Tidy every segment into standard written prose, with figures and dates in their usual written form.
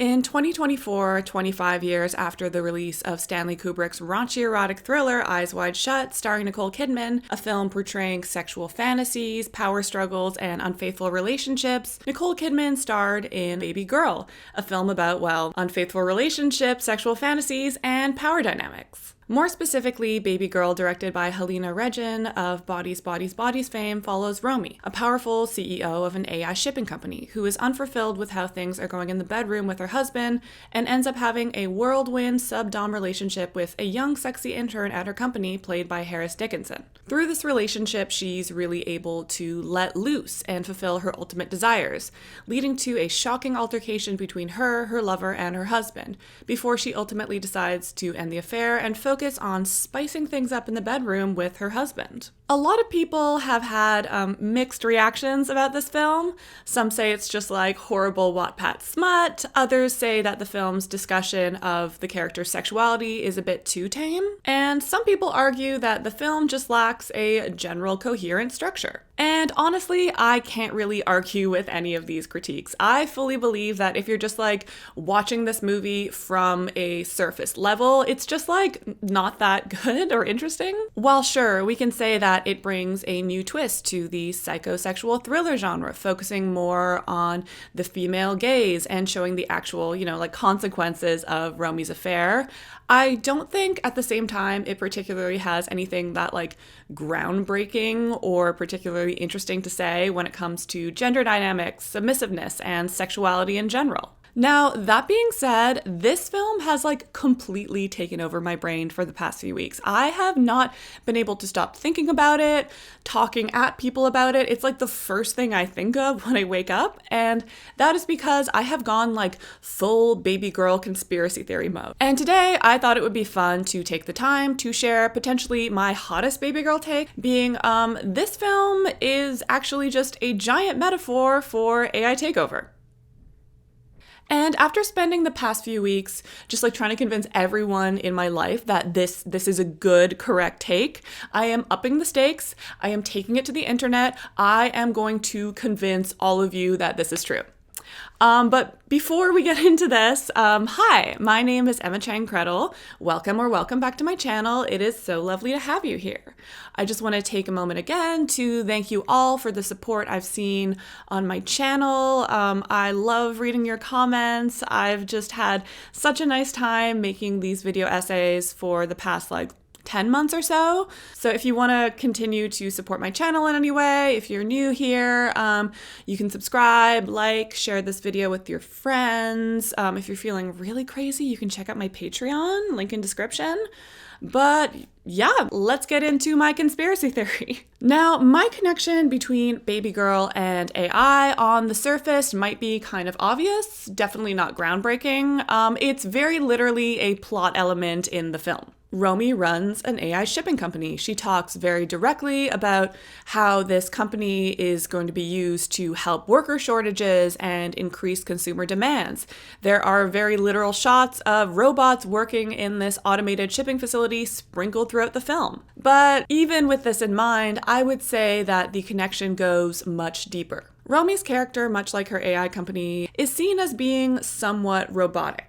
In 2024, 25 years after the release of Stanley Kubrick's raunchy erotic thriller Eyes Wide Shut, starring Nicole Kidman, a film portraying sexual fantasies, power struggles, and unfaithful relationships, Nicole Kidman starred in Babygirl, a film about, well, unfaithful relationships, sexual fantasies, and power dynamics. More specifically, Babygirl, directed by Halina Reijn of Bodies, Bodies, Bodies fame, follows Romy, a powerful CEO of an AI shipping company who is unfulfilled with how things are going in the bedroom with her husband and ends up having a whirlwind sub-dom relationship with a young, sexy intern at her company played by Harris Dickinson. Through this relationship, she's really able to let loose and fulfill her ultimate desires, leading to a shocking altercation between her lover, and her husband, before she ultimately decides to end the affair and focus on spicing things up in the bedroom with her husband. A lot of people have had mixed reactions about this film. Some say it's just like horrible Wattpad smut. Others say that the film's discussion of the character's sexuality is a bit too tame. And some people argue that the film just lacks a general coherent structure. And honestly, I can't really argue with any of these critiques. I fully believe that if you're just like watching this movie from a surface level, it's just like not that good or interesting. While sure, we can say that it brings a new twist to the psychosexual thriller genre, focusing more on the female gaze and showing the actual, consequences of Romy's affair. I don't think at the same time it particularly has anything that groundbreaking or particularly interesting to say when it comes to gender dynamics, submissiveness, and sexuality in general. Now, that being said, this film has completely taken over my brain for the past few weeks. I have not been able to stop thinking about it, talking at people about it. It's the first thing I think of when I wake up, and that is because I have gone full Babygirl conspiracy theory mode. And today, I thought it would be fun to take the time to share potentially my hottest Babygirl take, being this film is actually just a giant metaphor for AI takeover. And after spending the past few weeks just trying to convince everyone in my life that this is a good, correct take, I am upping the stakes. I am taking it to the internet. I am going to convince all of you that this is true. But before we get into this, hi, my name is Emma Chang-Kredl. Welcome back to my channel. It is so lovely to have you here. I just want to take a moment again to thank you all for the support I've seen on my channel. I love reading your comments. I've just had such a nice time making these video essays for the past 10 months or so. So if you want to continue to support my channel in any way, if you're new here, you can subscribe, share this video with your friends. If you're feeling really crazy, you can check out my Patreon, link in description. But yeah, let's get into my conspiracy theory. Now, my connection between Babygirl and AI on the surface might be kind of obvious, definitely not groundbreaking. It's very literally a plot element in the film. Romy runs an AI shipping company. She talks very directly about how this company is going to be used to help worker shortages and increase consumer demands. There are very literal shots of robots working in this automated shipping facility sprinkled throughout the film. But even with this in mind, I would say that the connection goes much deeper. Romy's character, much like her AI company, is seen as being somewhat robotic.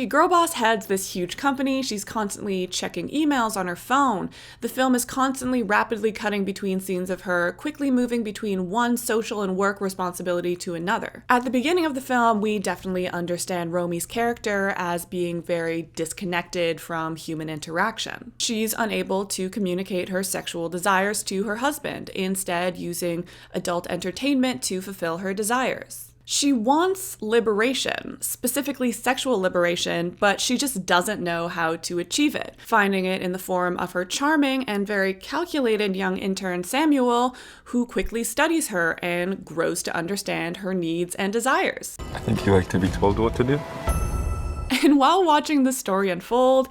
Girl boss heads this huge company. She's constantly checking emails on her phone. The film is constantly rapidly cutting between scenes of her, quickly moving between one social and work responsibility to another. At the beginning of the film, we definitely understand Romy's character as being very disconnected from human interaction. She's unable to communicate her sexual desires to her husband, instead using adult entertainment to fulfill her desires. She wants liberation, specifically sexual liberation, but she just doesn't know how to achieve it, finding it in the form of her charming and very calculated young intern Samuel, who quickly studies her and grows to understand her needs and desires. I think you like to be told what to do. And while watching the story unfold,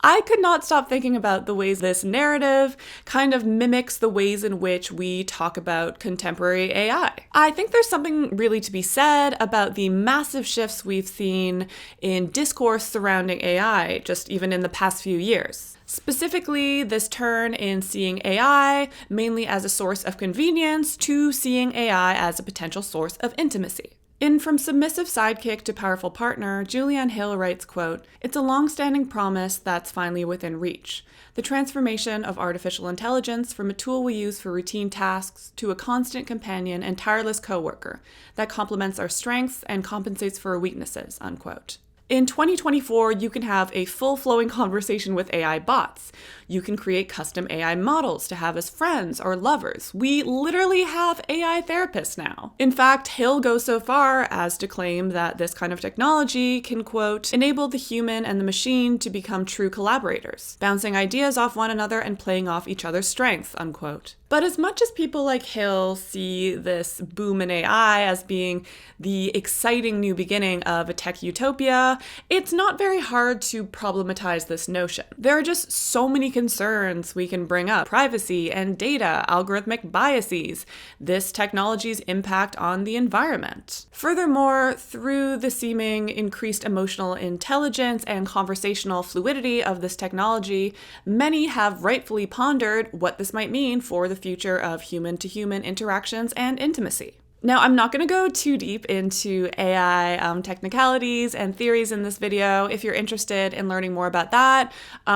I could not stop thinking about the ways this narrative kind of mimics the ways in which we talk about contemporary AI. I think there's something really to be said about the massive shifts we've seen in discourse surrounding AI, just even in the past few years. Specifically, this turn in seeing AI mainly as a source of convenience to seeing AI as a potential source of intimacy. In From Submissive Sidekick to Powerful Partner, Julianne Hill writes, quote, "It's a long-standing promise that's finally within reach. The transformation of artificial intelligence from a tool we use for routine tasks to a constant companion and tireless coworker that complements our strengths and compensates for our weaknesses," unquote. In 2024, you can have a full-flowing conversation with AI bots. You can create custom AI models to have as friends or lovers. We literally have AI therapists now. In fact, Hill goes so far as to claim that this kind of technology can, quote, "enable the human and the machine to become true collaborators, bouncing ideas off one another and playing off each other's strengths," unquote. But as much as people like Hill see this boom in AI as being the exciting new beginning of a tech utopia, it's not very hard to problematize this notion. There are just so many concerns we can bring up: privacy and data, algorithmic biases, this technology's impact on the environment. Furthermore, through the seeming increased emotional intelligence and conversational fluidity of this technology, many have rightfully pondered what this might mean for the future of human-to-human interactions and intimacy. Now, I'm not going to go too deep into AI technicalities and theories in this video. If you're interested in learning more about that,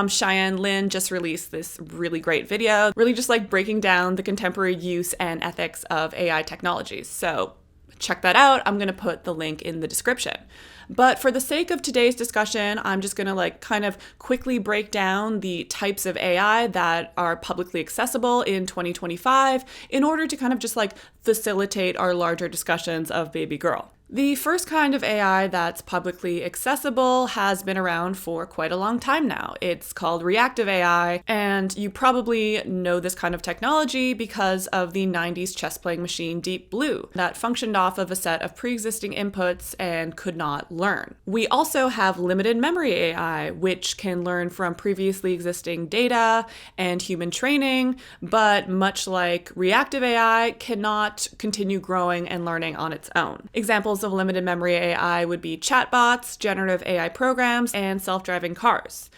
Cheyenne Lin just released this really great video, really just like breaking down the contemporary use and ethics of AI technologies. So check that out. I'm going to put the link in the description. But for the sake of today's discussion, I'm just going to like kind of quickly break down the types of AI that are publicly accessible in 2025 in order to kind of just like facilitate our larger discussions of Babygirl. The first kind of AI that's publicly accessible has been around for quite a long time now. It's called reactive AI, and you probably know this kind of technology because of the 90s chess-playing machine Deep Blue that functioned off of a set of pre-existing inputs and could not learn. We also have limited memory AI, which can learn from previously existing data and human training, but much like reactive AI, cannot continue growing and learning on its own. Examples of limited memory AI would be chatbots, generative AI programs, and self-driving cars.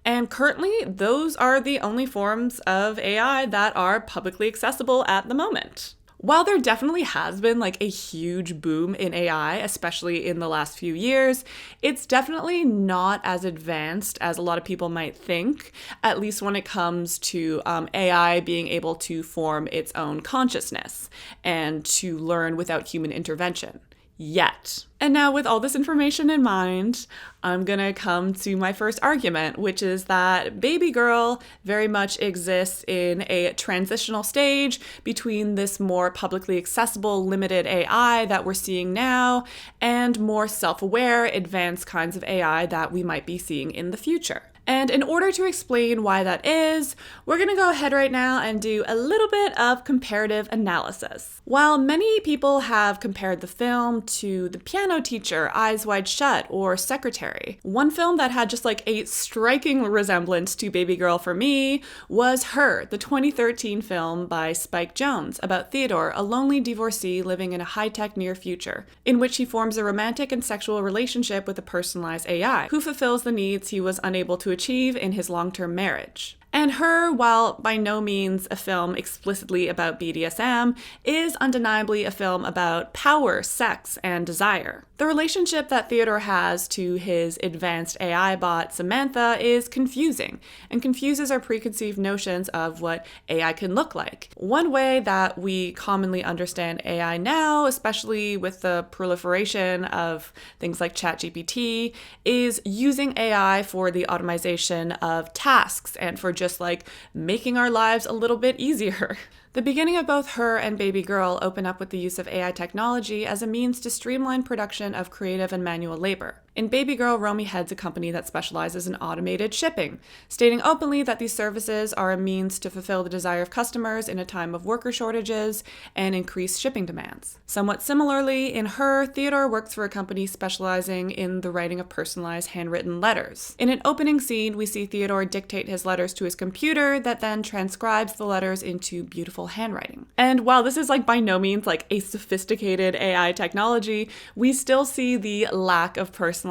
And currently, those are the only forms of AI that are publicly accessible at the moment. While there definitely has been like a huge boom in AI, especially in the last few years, it's definitely not as advanced as a lot of people might think, at least when it comes to AI being able to form its own consciousness and to learn without human intervention. Yet. And now with all this information in mind, I'm gonna come to my first argument, which is that Babygirl very much exists in a transitional stage between this more publicly accessible, limited AI that we're seeing now and more self-aware, advanced kinds of AI that we might be seeing in the future. And in order to explain why that is, we're going to go ahead right now and do a little bit of comparative analysis. While many people have compared the film to The Piano Teacher, Eyes Wide Shut, or Secretary, one film that had just like a striking resemblance to Babygirl for me was Her, the 2013 film by Spike Jonze about Theodore, a lonely divorcee living in a high-tech near future, in which he forms a romantic and sexual relationship with a personalized AI, who fulfills the needs he was unable to achieve in his long-term marriage. And Her, while by no means a film explicitly about BDSM, is undeniably a film about power, sex, and desire. The relationship that Theodore has to his advanced AI bot, Samantha, is confusing, and confuses our preconceived notions of what AI can look like. One way that we commonly understand AI now, especially with the proliferation of things like ChatGPT, is using AI for the automation of tasks and for just like making our lives a little bit easier. The beginning of both Her and Babygirl open up with the use of AI technology as a means to streamline production of creative and manual labor. In Babygirl, Romy heads a company that specializes in automated shipping, stating openly that these services are a means to fulfill the desire of customers in a time of worker shortages and increased shipping demands. Somewhat similarly, in Her, Theodore works for a company specializing in the writing of personalized handwritten letters. In an opening scene, we see Theodore dictate his letters to his computer that then transcribes the letters into beautiful handwriting. And while this is like by no means like a sophisticated AI technology, we still see the lack of personalization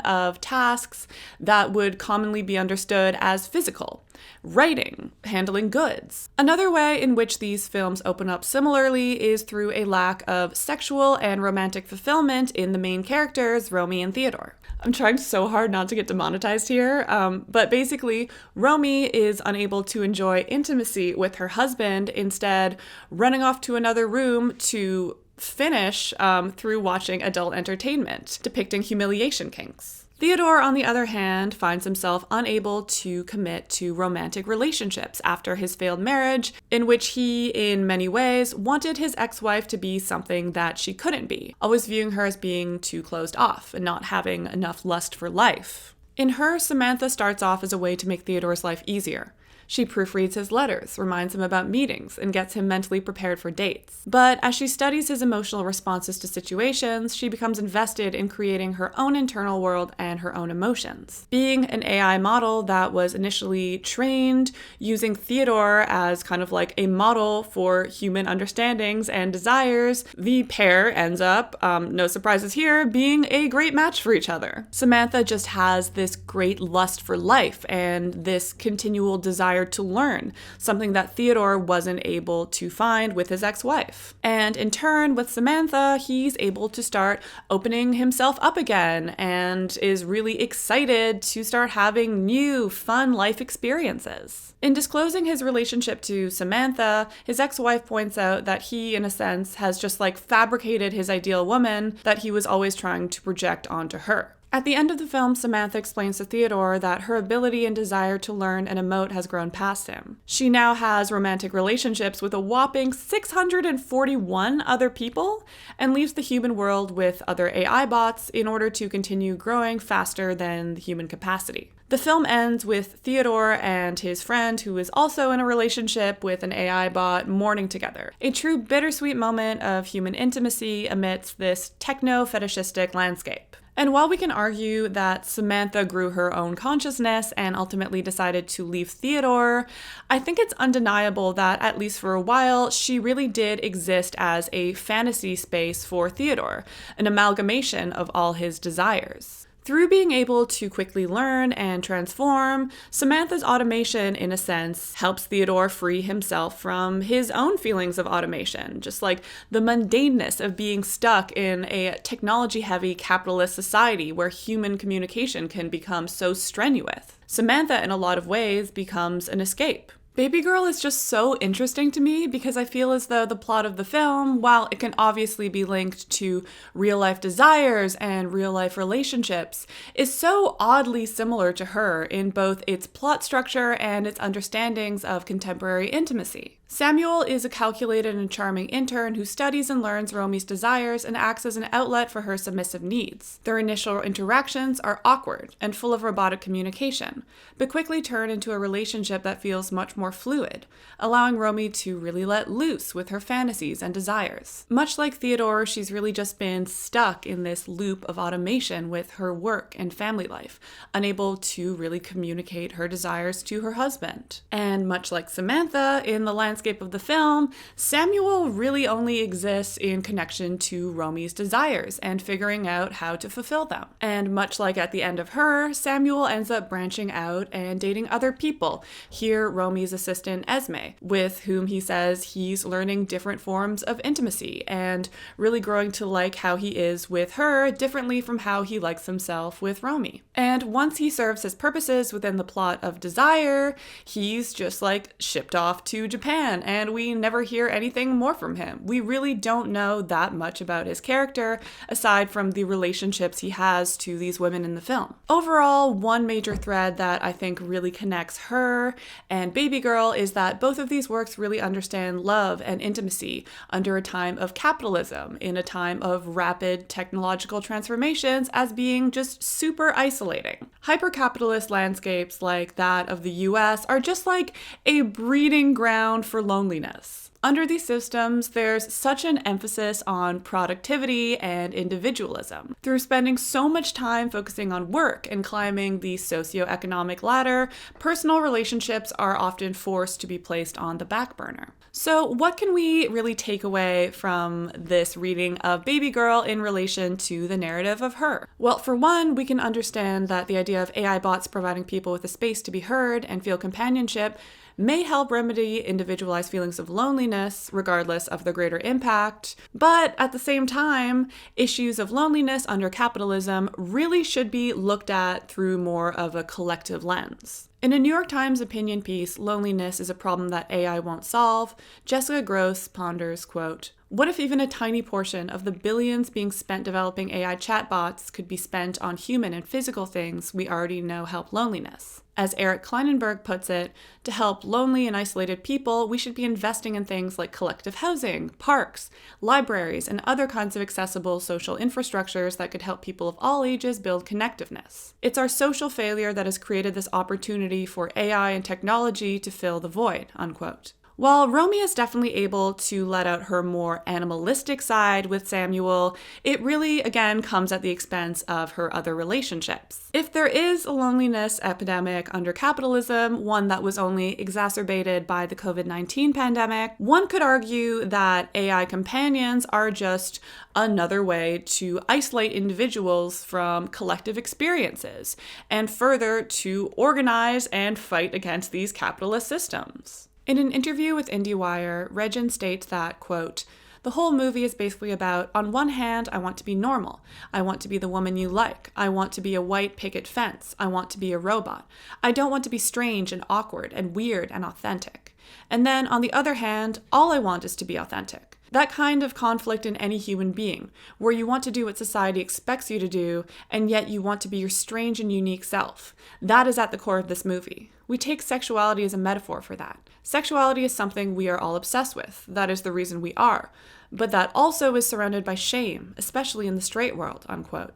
of tasks that would commonly be understood as physical. Writing, handling goods. Another way in which these films open up similarly is through a lack of sexual and romantic fulfillment in the main characters, Romy and Theodore. I'm trying so hard not to get demonetized here, but basically, Romy is unable to enjoy intimacy with her husband, instead running off to another room to finish through watching adult entertainment, depicting humiliation kinks. Theodore, on the other hand, finds himself unable to commit to romantic relationships after his failed marriage, in which he, in many ways, wanted his ex-wife to be something that she couldn't be, always viewing her as being too closed off and not having enough lust for life. In her, Samantha starts off as a way to make Theodore's life easier. She proofreads his letters, reminds him about meetings, and gets him mentally prepared for dates. But as she studies his emotional responses to situations, she becomes invested in creating her own internal world and her own emotions. Being an AI model that was initially trained using Theodore as kind of like a model for human understandings and desires, the pair ends up, no surprises here, being a great match for each other. Samantha just has this great lust for life and this continual desire to learn, something that Theodore wasn't able to find with his ex-wife. And in turn, with Samantha, he's able to start opening himself up again and is really excited to start having new, fun life experiences. In disclosing his relationship to Samantha, his ex-wife points out that he, in a sense, has just like fabricated his ideal woman that he was always trying to project onto her. At the end of the film, Samantha explains to Theodore that her ability and desire to learn and emote has grown past him. She now has romantic relationships with a whopping 641 other people and leaves the human world with other AI bots in order to continue growing faster than the human capacity. The film ends with Theodore and his friend, who is also in a relationship with an AI bot, mourning together. A true bittersweet moment of human intimacy amidst this techno-fetishistic landscape. And while we can argue that Samantha grew her own consciousness and ultimately decided to leave Theodore, I think it's undeniable that, at least for a while, she really did exist as a fantasy space for Theodore, an amalgamation of all his desires. Through being able to quickly learn and transform, Samantha's automation, in a sense, helps Theodore free himself from his own feelings of automation, just like the mundaneness of being stuck in a technology-heavy capitalist society where human communication can become so strenuous. Samantha, in a lot of ways, becomes an escape. Babygirl is just so interesting to me because I feel as though the plot of the film, while it can obviously be linked to real-life desires and real-life relationships, is so oddly similar to her in both its plot structure and its understandings of contemporary intimacy. Samuel is a calculated and charming intern who studies and learns Romy's desires and acts as an outlet for her submissive needs. Their initial interactions are awkward and full of robotic communication, but quickly turn into a relationship that feels much more fluid, allowing Romy to really let loose with her fantasies and desires. Much like Theodore, she's really just been stuck in this loop of automation with her work and family life, unable to really communicate her desires to her husband. And much like Samantha in the landscape of the film, Samuel really only exists in connection to Romy's desires and figuring out how to fulfill them. And much like at the end of her, Samuel ends up branching out and dating other people. Here, Romy's assistant Esme, with whom he says he's learning different forms of intimacy and really growing to like how he is with her differently from how he likes himself with Romy. And once he serves his purposes within the plot of Desire, he's just like shipped off to Japan and we never hear anything more from him. We really don't know that much about his character aside from the relationships he has to these women in the film. Overall, one major thread that I think really connects her and Babygirl is that both of these works really understand love and intimacy under a time of capitalism, in a time of rapid technological transformations, as being just super isolating. Hyper-capitalist landscapes like that of the US are just like a breeding ground for loneliness. Under these systems, there's such an emphasis on productivity and individualism. Through spending so much time focusing on work and climbing the socioeconomic ladder, personal relationships are often forced to be placed on the back burner. So what can we really take away from this reading of Babygirl in relation to the narrative of her? Well, for one, we can understand that the idea of AI bots providing people with a space to be heard and feel companionship may help remedy individualized feelings of loneliness, regardless of the greater impact. But at the same time, issues of loneliness under capitalism really should be looked at through more of a collective lens. In a New York Times opinion piece, Loneliness is a Problem That AI Won't Solve, Jessica Gross ponders, quote, "What if even a tiny portion of the billions being spent developing AI chatbots could be spent on human and physical things we already know help loneliness? As Eric Kleinenberg puts it, to help lonely and isolated people, we should be investing in things like collective housing, parks, libraries, and other kinds of accessible social infrastructures that could help people of all ages build connectiveness. It's our social failure that has created this opportunity for AI and technology to fill the void," unquote. While Romy is definitely able to let out her more animalistic side with Samuel, it really, again, comes at the expense of her other relationships. If there is a loneliness epidemic under capitalism, one that was only exacerbated by the COVID-19 pandemic, one could argue that AI companions are just another way to isolate individuals from collective experiences, and further to organize and fight against these capitalist systems. In an interview with Indiewire, Reijn states that, quote, "The whole movie is basically about, on one hand, I want to be normal. I want to be the woman you like. I want to be a white picket fence. I want to be a robot. I don't want to be strange and awkward and weird and authentic. And then, on the other hand, all I want is to be authentic. That kind of conflict in any human being, where you want to do what society expects you to do, and yet you want to be your strange and unique self. That is at the core of this movie. We take sexuality as a metaphor for that. Sexuality is something we are all obsessed with. That is the reason we are. But that also is surrounded by shame, especially in the straight world," unquote.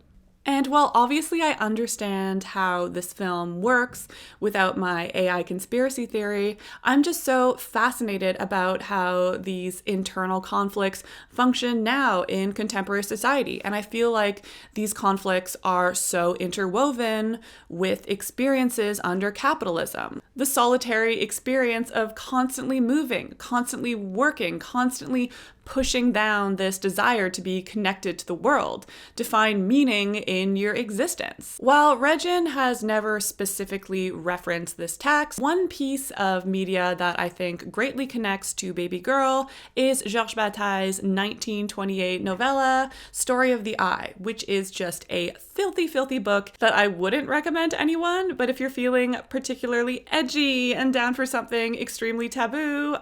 And while obviously I understand how this film works without my AI conspiracy theory, I'm just so fascinated about how these internal conflicts function now in contemporary society. And I feel like these conflicts are so interwoven with experiences under capitalism. The solitary experience of constantly moving, constantly working, constantly pushing down this desire to be connected to the world, to find meaning in your existence. While Reijn has never specifically referenced this text, one piece of media that I think greatly connects to Babygirl is Georges Bataille's 1928 novella, Story of the Eye, which is just a filthy, filthy book that I wouldn't recommend to anyone, but if you're feeling particularly edgy and down for something extremely taboo,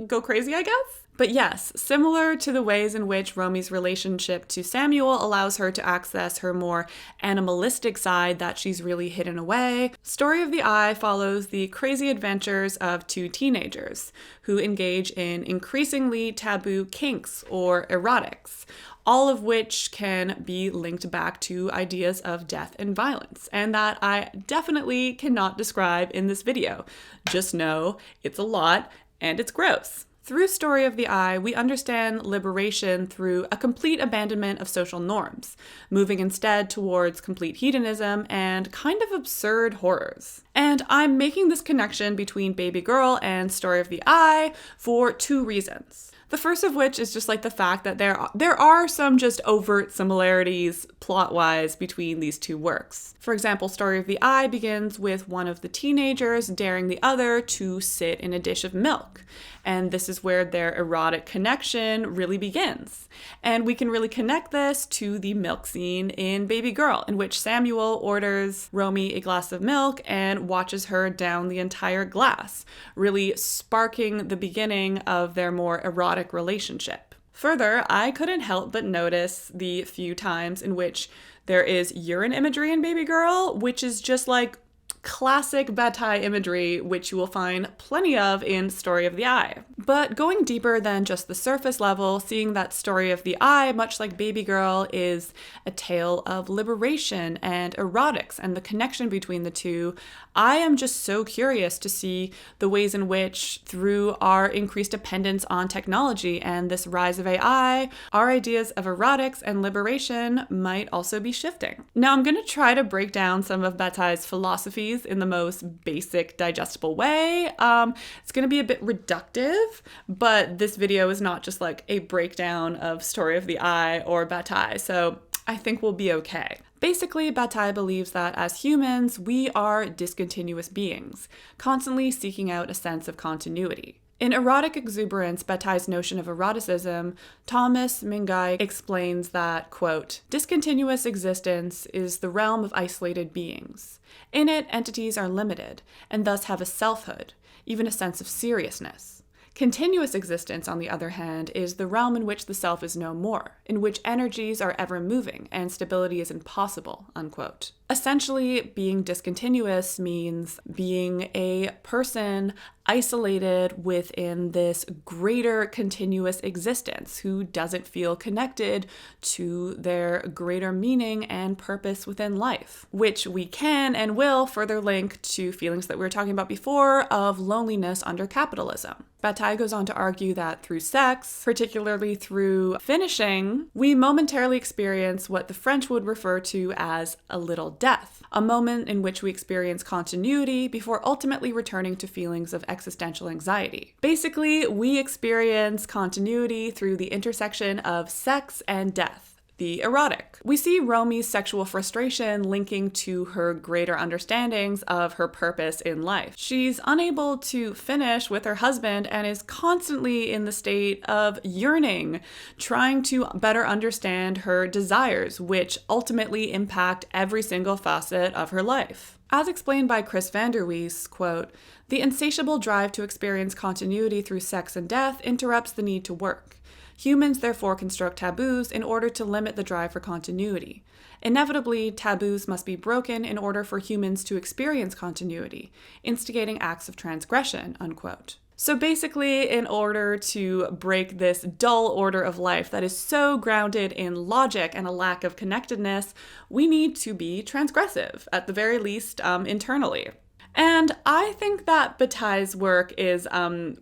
go crazy, I guess? But yes, similar to the ways in which Romy's relationship to Samuel allows her to access her more animalistic side that she's really hidden away, Story of the Eye follows the crazy adventures of two teenagers who engage in increasingly taboo kinks or erotics, all of which can be linked back to ideas of death and violence, and that I definitely cannot describe in this video. Just know it's a lot and it's gross. Through Story of the Eye, we understand liberation through a complete abandonment of social norms, moving instead towards complete hedonism and kind of absurd horrors. And I'm making this connection between Babygirl and Story of the Eye for two reasons. The first of which is just like the fact that there are some just overt similarities plot-wise between these two works. For example, Story of the Eye begins with one of the teenagers daring the other to sit in a dish of milk. And this is where their erotic connection really begins. And we can really connect this to the milk scene in Babygirl, in which Samuel orders Romy a glass of milk and watches her down the entire glass, really sparking the beginning of their more erotic relationship. Further, I couldn't help but notice the few times in which there is urine imagery in Babygirl, which is just like classic Bataille imagery, which you will find plenty of in Story of the Eye. But going deeper than just the surface level, seeing that Story of the Eye, much like Babygirl, is a tale of liberation and erotics and the connection between the two, I am just so curious to see the ways in which, through our increased dependence on technology and this rise of AI, our ideas of erotics and liberation might also be shifting. Now, I'm going to try to break down some of Bataille's philosophies these in the most basic, digestible way. It's going to be a bit reductive, but this video is not just like a breakdown of Story of the Eye or Bataille, so I think we'll be okay. Basically, Bataille believes that as humans, we are discontinuous beings, constantly seeking out a sense of continuity. In Erotic Exuberance, Bataille's notion of eroticism, Thomas Mingai explains that, quote, discontinuous existence is the realm of isolated beings. In it, entities are limited, and thus have a selfhood, even a sense of seriousness. Continuous existence, on the other hand, is the realm in which the self is no more, in which energies are ever moving and stability is impossible, unquote. Essentially, being discontinuous means being a person isolated within this greater continuous existence who doesn't feel connected to their greater meaning and purpose within life, which we can and will further link to feelings that we were talking about before of loneliness under capitalism. Bataille goes on to argue that through sex, particularly through finishing, we momentarily experience what the French would refer to as a little death, a moment in which we experience continuity before ultimately returning to feelings of existential anxiety. Basically, we experience continuity through the intersection of sex and death. The erotic. We see Romy's sexual frustration linking to her greater understandings of her purpose in life. She's unable to finish with her husband and is constantly in the state of yearning, trying to better understand her desires, which ultimately impact every single facet of her life. As explained by Chris van der Wees, quote, the insatiable drive to experience continuity through sex and death interrupts the need to work. Humans therefore construct taboos in order to limit the drive for continuity. Inevitably, taboos must be broken in order for humans to experience continuity, instigating acts of transgression, unquote. So basically, in order to break this dull order of life that is so grounded in logic and a lack of connectedness, we need to be transgressive, at the very least, internally. And I think that Bataille's work is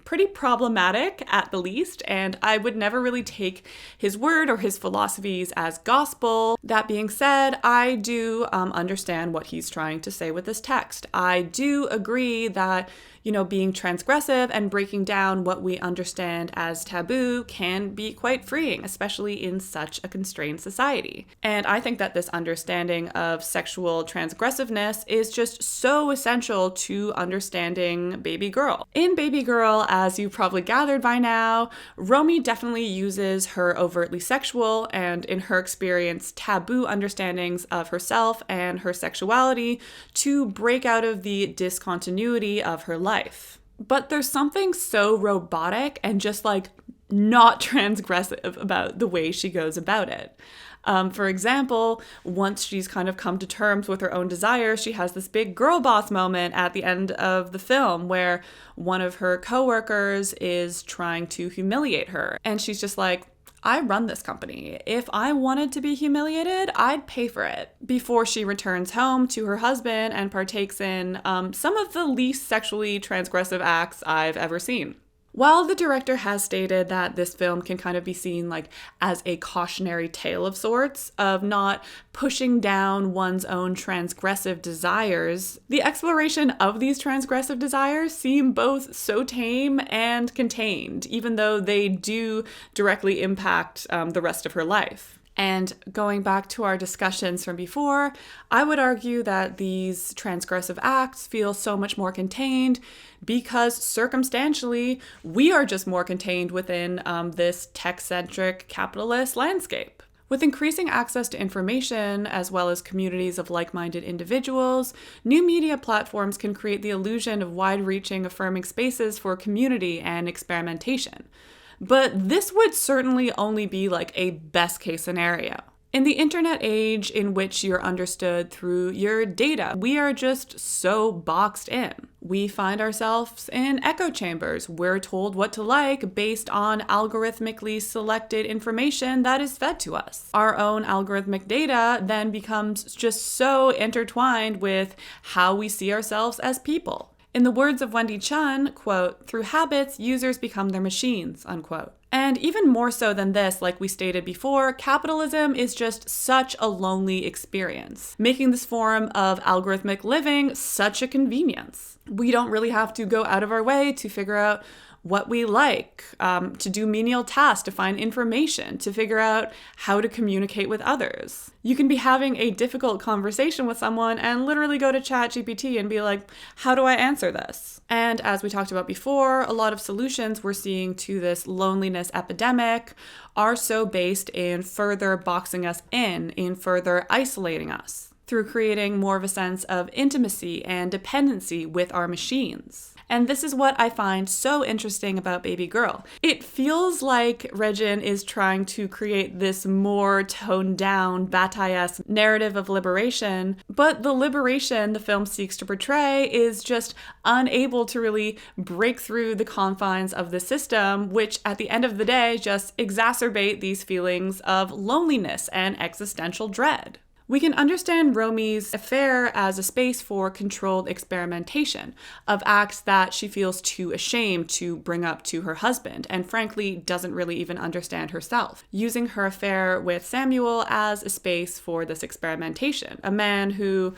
pretty problematic at the least, and I would never really take his word or his philosophies as gospel. That being said, I do understand what he's trying to say with this text. I do agree that, being transgressive and breaking down what we understand as taboo can be quite freeing, especially in such a constrained society. And I think that this understanding of sexual transgressiveness is just so essential to understanding Babygirl. In Babygirl, as you probably gathered by now, Romy definitely uses her overtly sexual and, in her experience, taboo understandings of herself and her sexuality to break out of the discontinuity of her life. But there's something so robotic and just not transgressive about the way she goes about it. For example, once she's kind of come to terms with her own desires, she has this big girl boss moment at the end of the film where one of her coworkers is trying to humiliate her. And she's just like, I run this company. If I wanted to be humiliated, I'd pay for it. Before she returns home to her husband and partakes in some of the least sexually transgressive acts I've ever seen. While the director has stated that this film can kind of be seen as a cautionary tale of sorts, of not pushing down one's own transgressive desires, the exploration of these transgressive desires seem both so tame and contained, even though they do directly impact the rest of her life. And going back to our discussions from before, I would argue that these transgressive acts feel so much more contained because circumstantially, we are just more contained within this tech-centric capitalist landscape. With increasing access to information, as well as communities of like-minded individuals, new media platforms can create the illusion of wide-reaching, affirming spaces for community and experimentation. But this would certainly only be a best case scenario. In the internet age in which you're understood through your data, we are just so boxed in. We find ourselves in echo chambers. We're told what to like based on algorithmically selected information that is fed to us. Our own algorithmic data then becomes just so intertwined with how we see ourselves as people. In the words of Wendy Chun, quote, through habits, users become their machines, unquote. And even more so than this, like we stated before, capitalism is just such a lonely experience, making this form of algorithmic living such a convenience. We don't really have to go out of our way to figure out what we like, to do menial tasks, to find information, to figure out how to communicate with others. You can be having a difficult conversation with someone and literally go to ChatGPT and be like, how do I answer this? And as we talked about before, a lot of solutions we're seeing to this loneliness epidemic are so based in further boxing us in further isolating us, through creating more of a sense of intimacy and dependency with our machines. And this is what I find so interesting about Babygirl. It feels like Reijn is trying to create this more toned down, Bataille-esque narrative of liberation, but the liberation the film seeks to portray is just unable to really break through the confines of the system, which at the end of the day just exacerbate these feelings of loneliness and existential dread. We can understand Romy's affair as a space for controlled experimentation of acts that she feels too ashamed to bring up to her husband, and frankly doesn't really even understand herself, using her affair with Samuel as a space for this experimentation, a man who,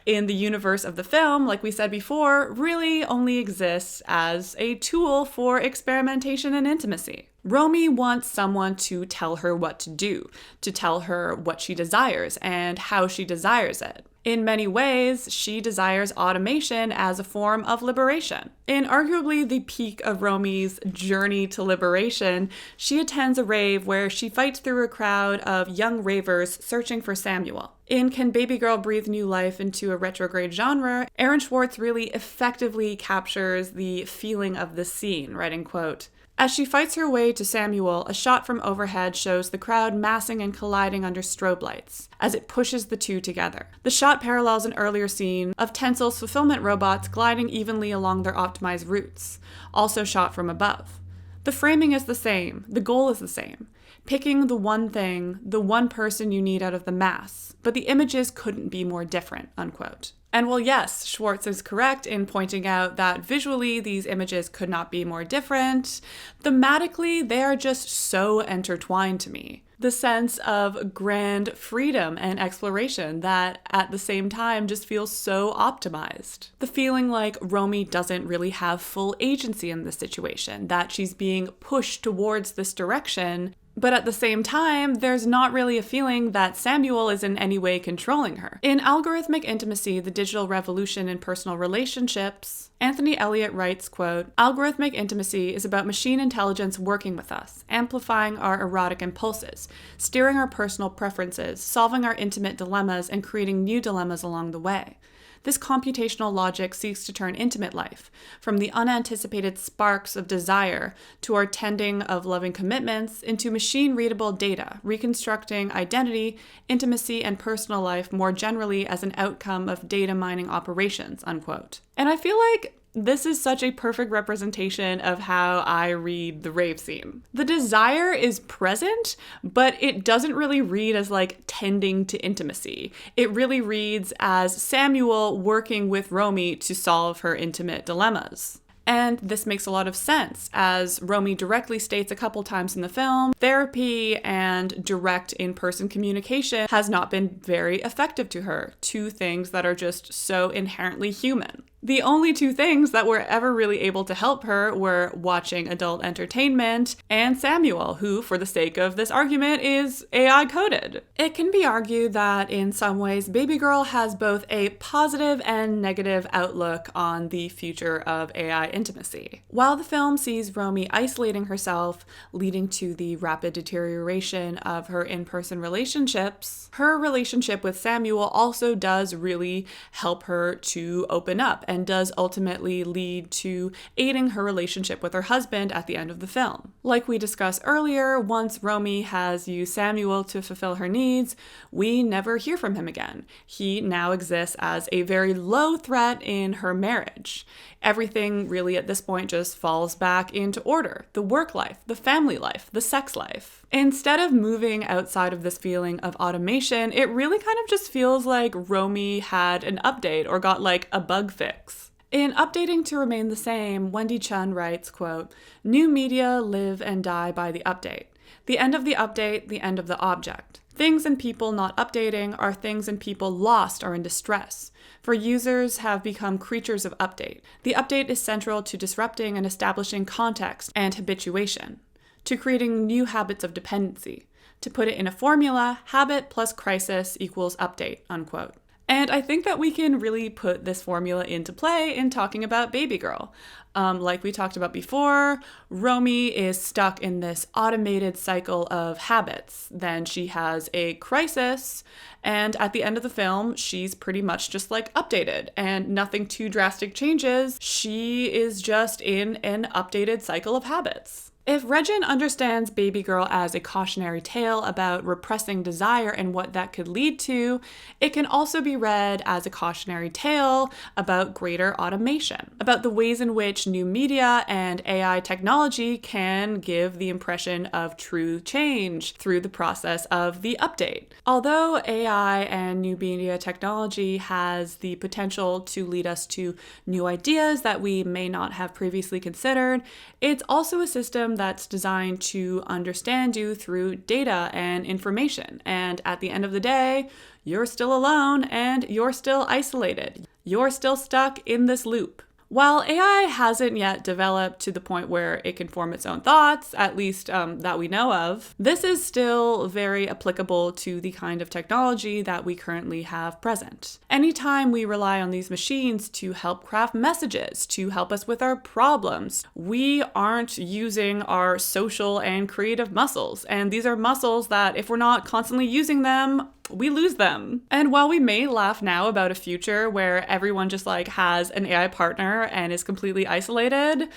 in the universe of the film, like we said before, really only exists as a tool for experimentation and intimacy. Romy wants someone to tell her what to do, to tell her what she desires and how she desires it. In many ways, she desires automation as a form of liberation. In arguably the peak of Romy's journey to liberation, she attends a rave where she fights through a crowd of young ravers searching for Samuel. In Can Babygirl Breathe New Life into a Retrograde Genre, Aaron Swartz really effectively captures the feeling of the scene, writing, quote, "As she fights her way to Samuel, a shot from overhead shows the crowd massing and colliding under strobe lights as it pushes the two together. The shot parallels an earlier scene of Tensel's fulfillment robots gliding evenly along their optimized routes, also shot from above. The framing is the same, the goal is the same, picking the one thing, the one person you need out of the mass, but the images couldn't be more different," unquote. And while yes, Swartz is correct in pointing out that visually these images could not be more different, thematically they are just so intertwined to me. The sense of grand freedom and exploration that at the same time just feels so optimized. The feeling like Romy doesn't really have full agency in this situation, that she's being pushed towards this direction, but at the same time, there's not really a feeling that Samuel is in any way controlling her. In Algorithmic Intimacy, the Digital Revolution in Personal Relationships, Anthony Elliott writes, quote, "Algorithmic intimacy is about machine intelligence working with us, amplifying our erotic impulses, steering our personal preferences, solving our intimate dilemmas, and creating new dilemmas along the way. This computational logic seeks to turn intimate life, from the unanticipated sparks of desire to our tending of loving commitments, into machine-readable data, reconstructing identity, intimacy, and personal life more generally as an outcome of data mining operations," unquote. And I feel like this is such a perfect representation of how I read the rave scene. The desire is present, but it doesn't really read as like tending to intimacy. It really reads as Samuel working with Romy to solve her intimate dilemmas. And this makes a lot of sense, as Romy directly states a couple times in the film, therapy and direct in-person communication has not been very effective to her, two things that are just so inherently human. The only two things that were ever really able to help her were watching adult entertainment and Samuel, who, for the sake of this argument, is AI coded. It can be argued that in some ways, Babygirl has both a positive and negative outlook on the future of AI intimacy. While the film sees Romy isolating herself, leading to the rapid deterioration of her in-person relationships, her relationship with Samuel also does really help her to open up and does ultimately lead to aiding her relationship with her husband at the end of the film. Like we discussed earlier, once Romy has used Samuel to fulfill her needs, we never hear from him again. He now exists as a very low threat in her marriage. Everything really at this point just falls back into order. The work life, the family life, the sex life. Instead of moving outside of this feeling of automation, it really kind of just feels like Romy had an update or got like a bug fix. In Updating to Remain the Same, Wendy Chun writes, quote, "New media live and die by the update. The end of the update, the end of the object. Things and people not updating are things and people lost or in distress. For users have become creatures of update. The update is central to disrupting and establishing context and habituation, to creating new habits of dependency. To put it in a formula, habit plus crisis equals update," unquote. And I think that we can really put this formula into play in talking about Babygirl. Like we talked about before, Romy is stuck in this automated cycle of habits. Then she has a crisis, and at the end of the film, she's pretty much just like updated and nothing too drastic changes. She is just in an updated cycle of habits. If Reijn understands Babygirl as a cautionary tale about repressing desire and what that could lead to, it can also be read as a cautionary tale about greater automation, about the ways in which new media and AI technology can give the impression of true change through the process of the update. Although AI and new media technology has the potential to lead us to new ideas that we may not have previously considered, it's also a system that's designed to understand you through data and information. And at the end of the day, you're still alone and you're still isolated. You're still stuck in this loop. While AI hasn't yet developed to the point where it can form its own thoughts, at least that we know of, this is still very applicable to the kind of technology that we currently have present. Anytime we rely on these machines to help craft messages, to help us with our problems, we aren't using our social and creative muscles. And these are muscles that, if we're not constantly using them, we lose them. And while we may laugh now about a future where everyone just like has an AI partner and is completely isolated,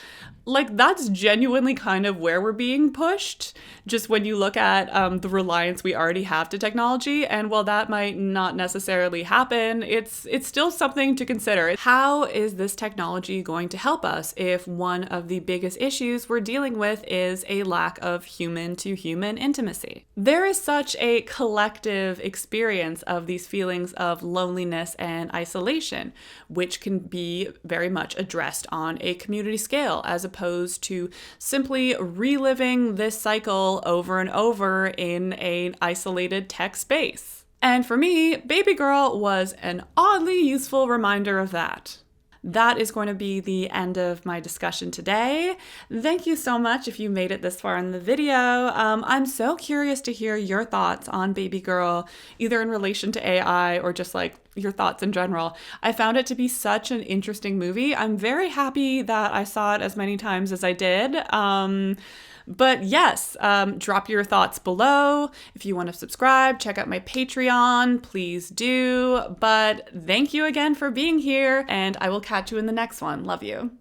like that's genuinely kind of where we're being pushed, just when you look at the reliance we already have to technology. And while that might not necessarily happen, it's still something to consider. How is this technology going to help us if one of the biggest issues we're dealing with is a lack of human-to-human intimacy? There is such a collective experience of these feelings of loneliness and isolation, which can be very much addressed on a community scale, as opposed to simply reliving this cycle over and over in an isolated tech space. And for me, Babygirl was an oddly useful reminder of that. That is going to be the end of my discussion today. Thank you so much if you made it this far in the video. I'm so curious to hear your thoughts on Babygirl, either in relation to AI or just like your thoughts in general. I found it to be such an interesting movie. I'm very happy that I saw it as many times as I did. But yes, drop your thoughts below. If you want to subscribe, check out my Patreon, please do. But thank you again for being here, and I will catch you in the next one. Love you.